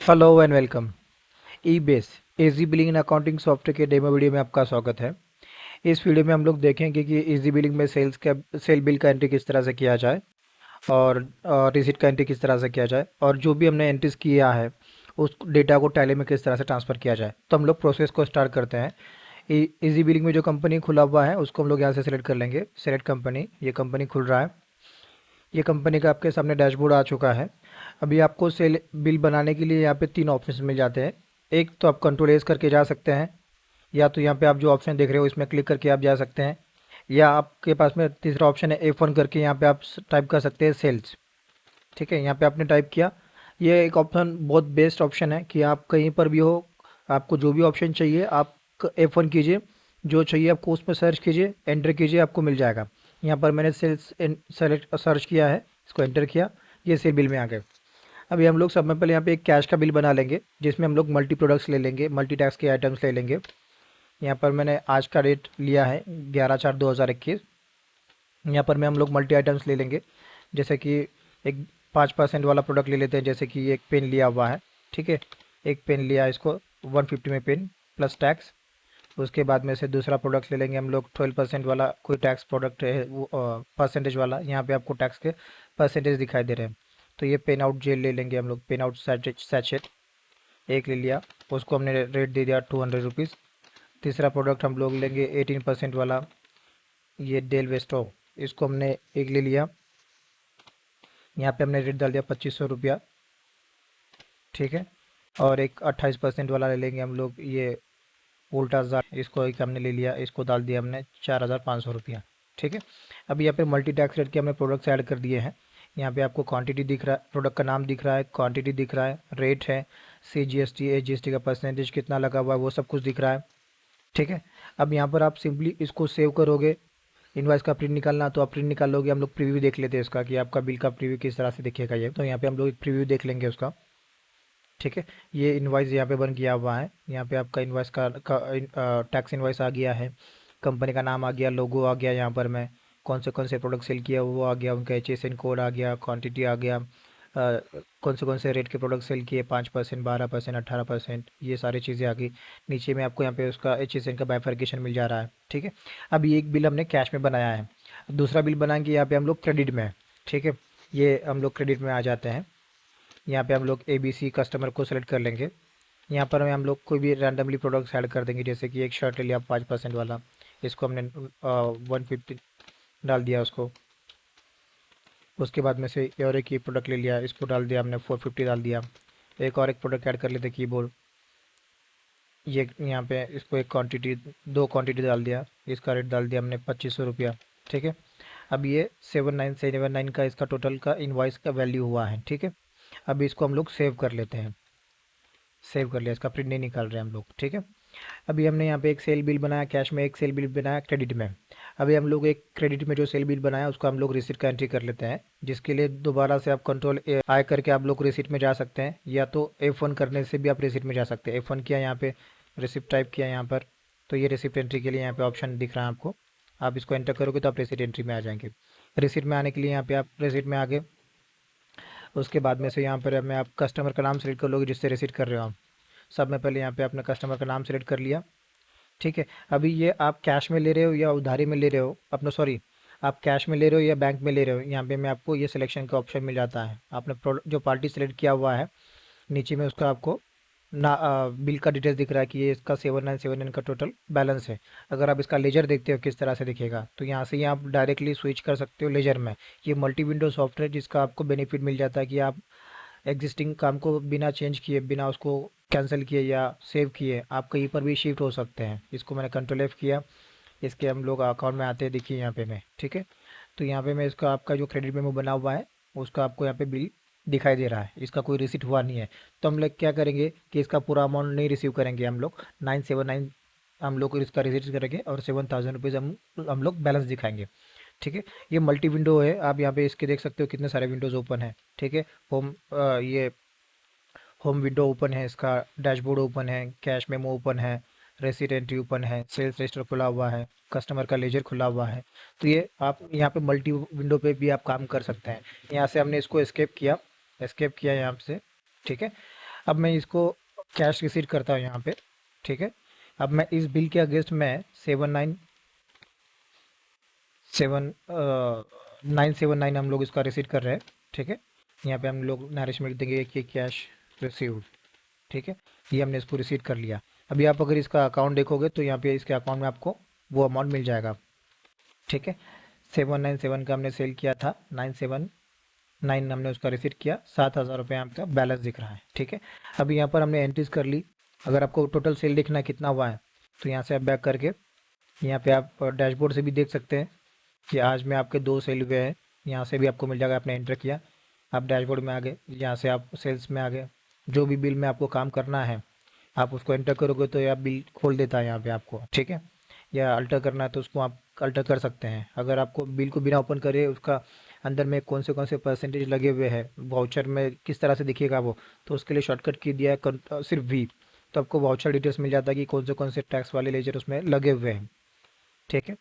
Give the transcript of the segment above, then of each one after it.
Hello and welcome. E base easy billing and accounting software के demo video में आपका स्वागत है। इस वीडियो में हम लोग देखेंगे कि इजी बिलिंग में सेल बिल का एंट्री किस तरह से किया जाए और रिसीट का एंट्री किस तरह से किया जाए और जो भी हमने एंट्रीज किया है उस डेटा को टैली में किस तरह से ट्रांसफ़र किया जाए। तो हम लोग प्रोसेस को स्टार्ट करते हैं। इजी बिलिंग में जो कंपनी खुला हुआ है उसको हम लोग यहाँ से सिलेक्ट कर लेंगे। सेलेक्ट कंपनी, ये कंपनी खुल रहा है। ये कंपनी का आपके सामने डैशबोर्ड आ चुका है। अभी आपको सेल बिल बनाने के लिए यहाँ पे 3 ऑप्शन मिल जाते हैं। एक तो आप कंट्रोल एस करके जा सकते हैं, या तो यहाँ पे आप जो ऑप्शन देख रहे हो इसमें क्लिक करके आप जा सकते हैं, या आपके पास में तीसरा ऑप्शन है F1 करके, यहाँ पे आप टाइप कर सकते हैं सेल्स। ठीक है, यहाँ पे आपने टाइप किया। ये एक ऑप्शन बहुत बेस्ट ऑप्शन है कि आप कहीं पर भी हो, आपको जो भी ऑप्शन चाहिए आप F1 कीजिए, जो चाहिए आपको उसमें सर्च कीजिए, एंटर कीजिए, आपको मिल जाएगा। यहाँ पर मैंने सेल्स सेलेक्ट सर्च किया है, इसको एंटर किया, ये सेल बिल में आ गए। अभी हम लोग सबसे पहले यहाँ पे एक कैश का बिल बना लेंगे जिसमें हम लोग मल्टी प्रोडक्ट्स ले लेंगे, मल्टी टैक्स के आइटम्स ले लेंगे। यहाँ पर मैंने आज का रेट लिया है 11/4/2021। यहाँ पर में हम लोग मल्टी आइटम्स ले लेंगे, जैसे कि एक 5% वाला प्रोडक्ट ले लेते हैं, जैसे कि एक पेन लिया हुआ है। ठीक है, एक पेन लिया, इसको 150 में पेन प्लस टैक्स। उसके बाद में से दूसरा प्रोडक्ट ले लेंगे हम लोग 12% वाला, कोई टैक्स प्रोडक्ट है वो परसेंटेज वाला, यहाँ पे आपको टैक्स के परसेंटेज दिखाई दे रहे हैं। तो ये पेन आउट जेल ले लेंगे हम लोग, पेन आउट सैचेट एक ले लिया, उसको हमने रेट दे दिया 200 रुपीज़। तीसरा प्रोडक्ट हम लोग लेंगे 18% वाला, ये डेल वेस्टो, इसको हमने एक ले लिया, यहाँ पे हमने रेट डाल दिया 2500 रुपया। ठीक है, और एक 28% वाला ले लेंगे हम लोग, ये उल्टा जार, इसको एक हमने ले लिया, इसको डाल दिया हमने 4500 रुपया। ठीक है, अभी यहाँ पे मल्टी टैक्स रेट के हमने प्रोडक्ट्स ऐड कर दिए हैं। यहाँ पे आपको क्वांटिटी दिख रहा है, प्रोडक्ट का नाम दिख रहा है, क्वांटिटी दिख रहा है, रेट है, CGST HGST का परसेंटेज कितना लगा हुआ है वो सब कुछ दिख रहा है। ठीक है, अब यहाँ पर आप सिंपली इसको सेव करोगे। इनवाइस का प्रिंट निकालना तो आप प्रिंट निकाल लोगे। हम लोग प्रीव्यू देख लेते हैं इसका कि आपका बिल का प्रीव्यू किस तरह से दिखेगा। ये तो यहाँ पे हम लोग एक प्रीव्यू देख लेंगे उसका। ठीक है, ये इनवाइस यहाँ पे बन गया हुआ है। यहाँ पे आपका इनवाइस टैक्स इनवाइस आ गया है, कंपनी का नाम आ गया, लोगो आ गया, यहाँ पर मैं कौन से प्रोडक्ट सेल किया वो आ गया, उनका HSN कोड आ गया, क्वांटिटी आ गया, कौन से रेट के प्रोडक्ट सेल किए, 5%, 12%, 18%, ये सारी चीज़ें आ गई। नीचे में आपको यहाँ पे उसका HSN का बाइफर्केशन मिल जा रहा है। ठीक है, अब ये एक बिल हमने कैश में बनाया है, दूसरा बिल बनाएंगे यहाँ पे हम लोग क्रेडिट में। ठीक है, ये हम लोग क्रेडिट में आ जाते हैं। यहाँ पे हम लोग ABC कस्टमर को सेलेक्ट कर लेंगे। यहाँ पर हम लोग कोई भी रैंडमली प्रोडक्ट्स ऐड कर देंगे, जैसे कि एक शर्ट ले लिया 5% वाला, इसको हमने 150 डाल दिया उसको। उसके बाद में से और एक ये प्रोडक्ट ले लिया, इसको डाल दिया हमने 450 डाल दिया। एक और एक प्रोडक्ट ऐड कर लेते कीबोर्ड, ये यहाँ पे इसको एक क्वांटिटी, 2 क्वांटिटी डाल दिया, इसका रेट डाल दिया हमने 2500 रुपया। ठीक है, अब ये 7979 का इसका टोटल का इनवॉइस का वैल्यू हुआ है। ठीक है, अब इसको हम लोग सेव कर लेते हैं। सेव कर लिया, इसका प्रिंट नहीं निकाल रहे हम लोग। ठीक है, अभी हमने यहाँ पे एक सेल बिल बनाया कैश में, एक सेल बिल बनाया क्रेडिट में। अभी हम लोग एक क्रेडिट में जो सेल बिल बनाया उसको हम लोग रिसीट का एंट्री कर लेते हैं, जिसके लिए दोबारा से आप कंट्रोल आई करके आप लोग रिसीट में जा सकते हैं, या तो F1 करने से भी आप रिसीट में जा सकते हैं। F1 किया, यहाँ पे रिसिप्ट टाइप किया यहाँ पर, तो ये रिसिप्ट एंट्री के लिए यहाँ पे ऑप्शन दिख रहा है आपको। आप इसको एंटर करोगे तो आप रिसीट एंट्री में आ जाएंगे। रिसीट में आने के लिए यहाँ पे आप रिसीट में आ गए। उसके बाद में से यहाँ पर मैं आप कस्टमर का नाम सेलेक्ट कर लोगे जिससे रिसीट कर रहे हो आप। सब में पहले यहाँ पे अपने कस्टमर का नाम सेलेक्ट कर लिया। ठीक है, अभी ये आप कैश में ले रहे हो या उधारी में ले रहे हो, अपना सॉरी, आप कैश में ले रहे हो या बैंक में ले रहे हो, यहाँ पे मैं आपको ये सिलेक्शन का ऑप्शन मिल जाता है। आपने प्रोडक्ट जो पार्टी सेलेक्ट किया हुआ है, नीचे में उसका आपको ना बिल का डिटेल्स दिख रहा है कि ये इसका 7979 का टोटल बैलेंस है। अगर आप इसका लेजर देखते हो किस तरह से दिखेगा, तो यहाँ से ही आप डायरेक्टली स्विच कर सकते हो लेजर में। ये मल्टी विंडो सॉफ्टवेयर जिसका आपको बेनिफिट मिल जाता है कि आप एग्जिस्टिंग काम को बिना चेंज किए, बिना उसको कैंसिल किए या सेव किए, आप कहीं पर भी शिफ्ट हो सकते हैं। इसको मैंने कंट्रोल F किया, इसके हम लोग अकाउंट में आते हैं, देखिए यहाँ पे मैं। ठीक है, तो यहाँ पे मैं इसका आपका जो क्रेडिट मेमो बना हुआ है उसका आपको यहाँ पे बिल दिखाई दे रहा है, इसका कोई रिसीट हुआ नहीं है। तो हम लोग क्या करेंगे कि इसका पूरा अमाउंट नहीं रिसीव करेंगे, हम लोग 979 हम लोग इसका रिसीट करेंगे और 7000 रुपीज़ हम लोग बैलेंस दिखाएंगे। ठीक है, ये मल्टी विंडो है, आप यहाँ पे इसके देख सकते हो कितने सारे विंडोज़ ओपन है। ठीक है, ये होम विंडो ओपन है, इसका डैशबोर्ड ओपन है, कैश मेमो ओपन है, रेसिट एंट्री ओपन है, सेल्स रजिस्टर खुला हुआ है, कस्टमर का लेजर खुला हुआ है। तो ये आप यहाँ पे मल्टी विंडो पे भी आप काम कर सकते हैं। यहाँ से हमने इसको एस्केप किया, एस्केप किया यहाँ से। ठीक है, अब मैं इसको कैश रिसीट करता हूँ यहाँ पे, ठीक है। अब मैं इस बिल के अगेंस्ट में 979 हम लोग इसका रिसीट कर रहे हैं, ठीक है। यहाँ पे हम लोग नरिशमेंट देंगे कि कैश रिसीव्ड, ठीक है। ये हमने इसको रिसीट कर लिया। अभी आप अगर इसका अकाउंट देखोगे तो यहाँ पे इसके अकाउंट में आपको वो अमाउंट मिल जाएगा, ठीक है। 797 का हमने सेल किया था, 979 हमने उसका रिसीट किया, 7,000 रुपये आपका बैलेंस दिख रहा है, ठीक है। अभी यहाँ पर हमने एंट्रीज कर ली। अगर आपको टोटल सेल देखना है कितना हुआ है तो यहाँ से आप बैक करके यहाँ पे आप डैशबोर्ड से भी देख सकते हैं कि आज में आपके 2 सेल हुए हैं। यहाँ से भी आपको मिल जाएगा, आपने एंटर किया, आप डैशबोर्ड में आ गए, यहाँ से आप सेल्स में आ गए। जो भी बिल में आपको काम करना है आप उसको एंटर करोगे तो यह बिल खोल देता है यहाँ पे आपको, ठीक है। या अल्टर करना है तो उसको आप अल्टर कर सकते हैं। अगर आपको बिल को बिना ओपन करे उसका अंदर में कौन से परसेंटेज लगे हुए हैं, वाउचर में किस तरह से दिखेगा वो, तो उसके लिए शॉर्टकट की दिया है सिर्फ वी। तो आपको वाउचर डिटेल्स मिल जाता है कि कौन से टैक्स वाले लेजर उसमें लगे हुए हैं, ठीक है।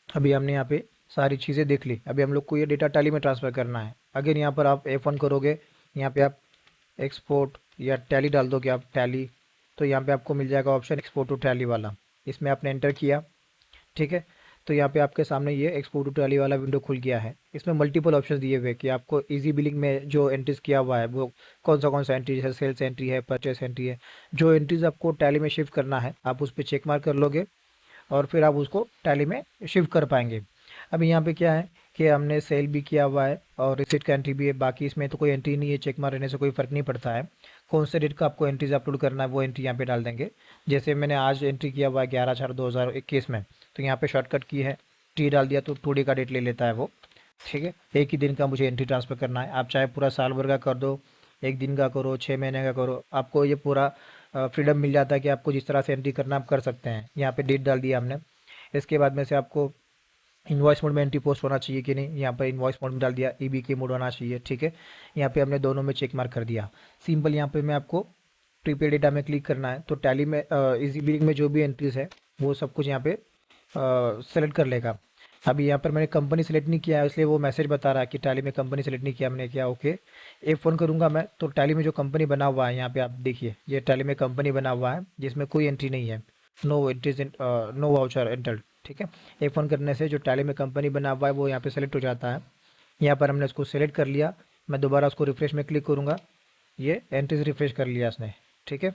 अभी हमने यहाँ पे सारी चीज़ें देख ली। अभी हम लोग को ये डेटा टैली में ट्रांसफ़र करना है। अगर यहाँ पर आप F1 करोगे, यहाँ पे आप एक्सपोर्ट या टैली डाल दोगे आप टैली, तो यहाँ पे आपको मिल जाएगा ऑप्शन एक्सपोर्ट टू टैली वाला। इसमें आपने एंटर किया, ठीक है। तो यहाँ पे आपके सामने ये एक्सपोर्ट टू टैली वाला विंडो खुल गया है। इसमें मल्टीपल ऑप्शन दिए हुए कि आपको इजी बिलिंग में जो एंट्रीज किया हुआ है वो कौन सा एंट्री है, सेल्स एंट्री है, परचेस एंट्री है। जो एंट्रीज आपको टैली में शिफ्ट करना है आप उस पर चेक मार्क कर लोगे और फिर आप उसको टैली में शिफ्ट कर पाएंगे। अब यहाँ पे क्या है कि हमने सेल भी किया हुआ है और रिसीट का एंट्री भी है, बाकी इसमें तो कोई एंट्री नहीं है, चेक मार रहने से कोई फ़र्क नहीं पड़ता है। कौन से डेट का आपको एंट्रीज अपलोड करना है वो एंट्री यहाँ पे डाल देंगे। जैसे मैंने आज एंट्री किया हुआ है 11/4/2021 में, तो यहाँ पे शॉर्टकट की है टी डाल दिया तो टुडे का डेट ले लेता है वो, ठीक है। एक ही दिन का मुझे एंट्री ट्रांसफ़र करना है। आप चाहे पूरा साल भर का कर दो, एक दिन का करो, 6 महीने का करो, आपको ये पूरा फ्रीडम मिल जाता है कि आपको जिस तरह से एंट्री करना आप कर सकते हैं। यहाँ पे डेट डाल दिया हमने। इसके बाद में से आपको इन्वॉइस मोड में एंट्री पोस्ट होना चाहिए कि नहीं, यहाँ पर इन्वॉइस मोड में डाल दिया, ईबी की मोड होना चाहिए, ठीक है। यहाँ पे हमने दोनों में चेक मार्क कर दिया। सिंपल यहाँ पे मैं आपको प्रीपेड डेटा में क्लिक करना है तो टैली में इजी बिलिंग में जो भी एंट्रीज है वो सब कुछ यहाँ पे सेलेक्ट कर लेगा। अभी यहाँ पर मैंने कंपनी सेलेक्ट नहीं किया है इसलिए वो मैसेज बता रहा है कि टैली में कंपनी सेलेक्ट नहीं किया हमने, किया ओके। F1 करूँगा मैं तो टैली में जो कंपनी बना हुआ है यहाँ पे आप देखिए, ये टैली में कंपनी बना हुआ है जिसमें कोई एंट्री नहीं है, no entries, no voucher entered, ठीक है। F1 करने से जो टैली में कंपनी बना हुआ है वो यहाँ पे सेलेक्ट हो जाता है। यहाँ पर हमने उसको सेलेक्ट कर लिया। मैं दोबारा उसको रिफ्रेश में क्लिक करूँगा, ये एंट्रीज रिफ्रेश कर लिया इसने, ठीक है।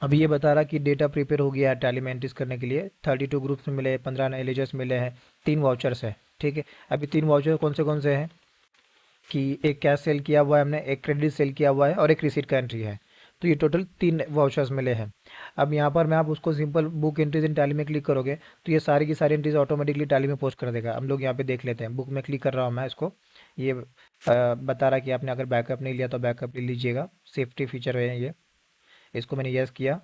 अभी ये बता रहा कि डेटा प्रिपेयर हो गया है टैली में एंट्रीज करने के लिए। 32 ग्रुप्स मिले हैं, 15 नए लेजर्स मिले हैं, 3 वाउचर्स है, ठीक है। अभी 3 वाउचर कौन से हैं कि एक कैश सेल किया हुआ है हमने, एक क्रेडिट सेल किया हुआ है और एक रिसीट का एंट्री है। तो ये टोटल 3 वाउचर्स मिले हैं। अब यहाँ पर मैं आप उसको simple book entries in tally में क्लिक करोगे तो ये सारी की सारी एंट्रीज ऑटोमेटिकली टैली में पोस्ट कर देगा। हम लोग यहाँ पे देख लेते हैं, बुक में क्लिक कर रहा हूँ मैं इसको। ये बता रहा है कि आपने अगर बैकअप नहीं लिया तो बैकअप ले लीजिएगा, सेफ्टी फीचर है ये। इसको मैंने यस किया।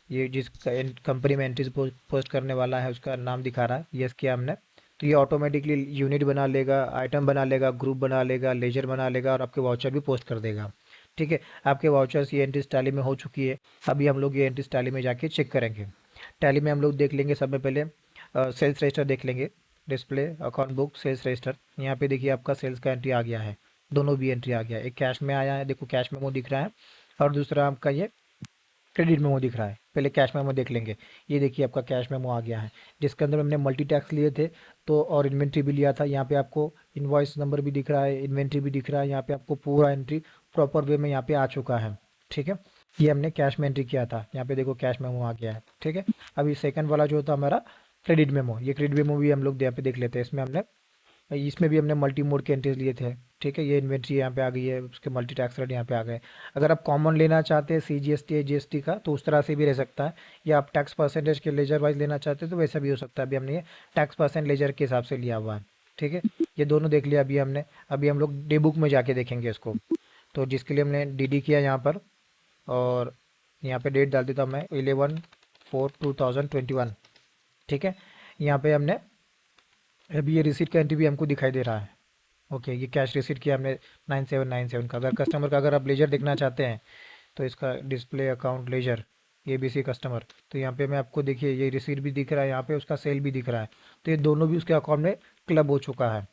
ये जिस कंपनी में एंट्रीज पोस्ट करने वाला है उसका नाम दिखा रहा है, यस किया हमने। तो ये ऑटोमेटिकली यूनिट बना लेगा, आइटम बना लेगा, ग्रुप बना लेगा, लेजर बना लेगा और आपके वाउचर भी पोस्ट कर देगा, ठीक है। आपके वाउचर्स ये एंट्रीज टैली में हो चुकी है। अभी हम लोग ये एंट्रीज टैली में जाके चेक करेंगे। टैली में हम लोग देख लेंगे सब में पहले सेल्स रजिस्टर देख लेंगे, display account book sales register. यहाँ पे देखिए आपका सेल्स का एंट्री आ गया है, दोनों भी एंट्री आ गया है। एक कैश में आया है, देखो कैश मेमो दिख रहा है, और दूसरा आपका ये क्रेडिट मेमो दिख रहा है। पहले कैश मेमो देख लेंगे। ये देखिए आपका कैश मेमो आ गया है जिसके अंदर हमने मल्टी टैक्स लिए थे तो और इन्वेंट्री भी लिया था। यहाँ पे आपको इनवॉइस नंबर भी दिख रहा है, इन्वेंट्री भी दिख रहा है। यहाँ पे आपको पूरा एंट्री प्रॉपर वे में यहाँ पे आ चुका है, ठीक है। ये हमने कैश में एंट्री किया था, यहाँ पे देखो कैश मेमो आ गया है, ठीक है। अभी सेकंड वाला जो था हमारा क्रेडिट मेमो, ये क्रेडिट मेमो भी हम लोग यहाँ पे देख लेते हैं। इसमें भी हमने मल्टी मोड के एंट्रीज लिए थे, ठीक है। ये इन्वेंट्री यहाँ पे आ गई है, उसके मल्टी टैक्स रेट यहाँ पे आ गए। अगर आप कॉमन लेना चाहते हैं CGST या GST का तो उस तरह से भी रह सकता है, या आप टैक्स परसेंटेज के लेजर वाइज लेना चाहते हैं तो वैसा भी हो सकता है। अभी हमने ये टैक्स परसेंट लेजर के हिसाब से लिया हुआ है, ठीक है। ये दोनों देख लिया अभी हमने। अभी हम लोग डे बुक में जाके देखेंगे इसको, तो जिसके लिए हमने DD किया यहाँ पर, और यहाँ पे डेट डाल देता हूँ मैं 11/4/2021, ठीक है। यहाँ पे हमने अभी ये रिसीट का एंट्री भी हमको दिखाई दे रहा है, ओके। ये कैश रिसीट किया हमने 9797 का। अगर कस्टमर का अगर आप लेजर देखना चाहते हैं तो इसका display account laser ABC customer, तो यहाँ पे मैं आपको देखिए ये रिसीट भी दिख रहा है, यहाँ पे उसका सेल भी दिख रहा है। तो ये दोनों भी उसके अकाउंट में क्लब हो चुका है।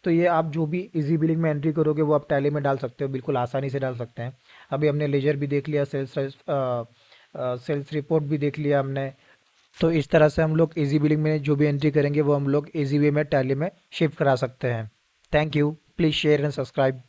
तो ये आप जो भी इजी बिलिंग में एंट्री करोगे वो आप टैली में डाल सकते हो, बिल्कुल आसानी से डाल सकते हैं। अभी हमने लेजर भी देख लिया, सेल्स रिपोर्ट भी देख लिया हमने। तो इस तरह से हम लोग इजी बिलिंग में जो भी एंट्री करेंगे वो हम लोग इजी वे में टैली में शिफ्ट करा सकते हैं। Thank you, please share and subscribe.